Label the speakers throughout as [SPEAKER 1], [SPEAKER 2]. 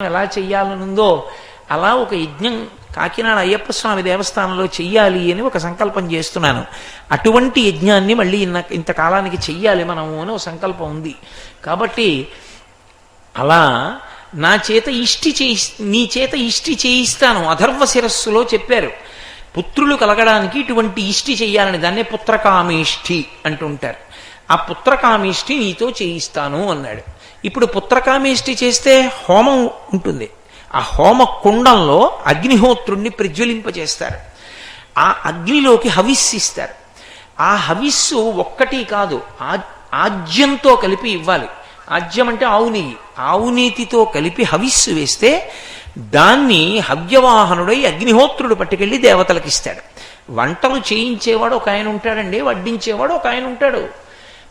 [SPEAKER 1] ఎలా చెయ్యాలనుందో అలా ఒక యజ్ఞం కాకినాడ అయ్యప్ప స్వామి దేవస్థానంలో చెయ్యాలి అని ఒక సంకల్పం చేస్తున్నాను. అటువంటి యజ్ఞాన్ని మళ్ళీ ఇంతకాలానికి చెయ్యాలి మనము అని ఒక సంకల్పం ఉంది. కాబట్టి అలా నా చేత నీ చేత ఇష్టి చేయిస్తాను. అథర్వ శిరస్సులో చెప్పారు, పుత్రులు కలగడానికి ఇటువంటి ఇష్టి చెయ్యాలని, దాన్నే పుత్రకామేష్టి అంటుంటారు. ఆ పుత్రకామేష్టి నీతో చేయిస్తాను అన్నాడు. ఇప్పుడు పుత్రకామేష్టి చేస్తే హోమం ఉంటుంది. ఆ హోమ కుండంలో అగ్నిహోత్రుణ్ణి ప్రజ్వలింపజేస్తారు. ఆ అగ్నిలోకి హవిస్సు ఇస్తారు. ఆ హవిస్సు ఒక్కటి కాదు, ఆజ్యంతో కలిపి ఇవ్వాలి. ఆజ్యం అంటే ఆవు నెయ్యి. ఆవు నీతితో కలిపి హవిస్సు వేస్తే దాన్ని హవ్యవాహనుడై అగ్నిహోత్రుడు పట్టుకెళ్ళి దేవతలకు ఇస్తాడు. వంటలు చేయించేవాడు ఒక ఆయన ఉంటాడండి, వడ్డించేవాడు ఒక ఆయన ఉంటాడు.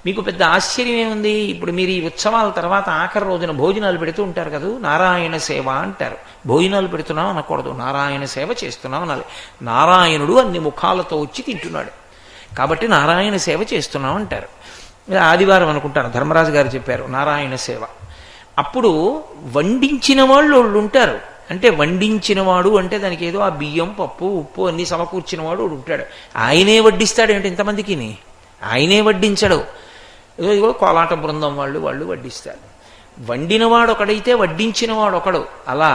[SPEAKER 1] మీకు పెద్ద ఆశ్చర్యం ఏముంది? ఇప్పుడు మీరు ఈ ఉత్సవాల తర్వాత ఆఖరి రోజున భోజనాలు పెడుతూ ఉంటారు కదా, నారాయణ సేవ అంటారు. భోజనాలు పెడుతున్నాం అనకూడదు, నారాయణ సేవ చేస్తున్నాం అనాలి. నారాయణుడు అన్ని ముఖాలతో వచ్చి తింటున్నాడు కాబట్టి నారాయణ సేవ చేస్తున్నాం అంటారు. ఆదివారం అనుకుంటాను, ధర్మరాజు గారు చెప్పారు నారాయణ సేవ. అప్పుడు వండించిన వాళ్ళు ఉంటారు. అంటే వండించినవాడు అంటే దానికి ఏదో ఆ బియ్యం పప్పు ఉప్పు అన్ని సమకూర్చిన వాడు ఉంటాడు. ఆయనే వడ్డిస్తాడు ఏంటి ఇంతమందికి? ఆయనే వడ్డించడు. ఇదిగో కోలాట బృందం వాళ్ళు వడ్డిస్తారు. వండినవాడు ఒకడైతే వడ్డించినవాడు ఒకడు. అలా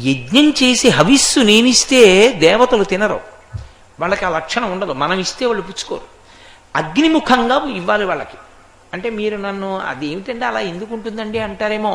[SPEAKER 1] యజ్ఞం చేసి హవిస్సు నేనిస్తే దేవతలు తినరు, వాళ్ళకి ఆ లక్షణం ఉండదు. మనం ఇస్తే వాళ్ళు పుచ్చుకోరు. అగ్నిముఖంగా ఇవ్వాలి వాళ్ళకి. అంటే మీరు నన్ను అదేమిటంటే అలా ఎందుకు ఉంటుందండి అంటారేమో.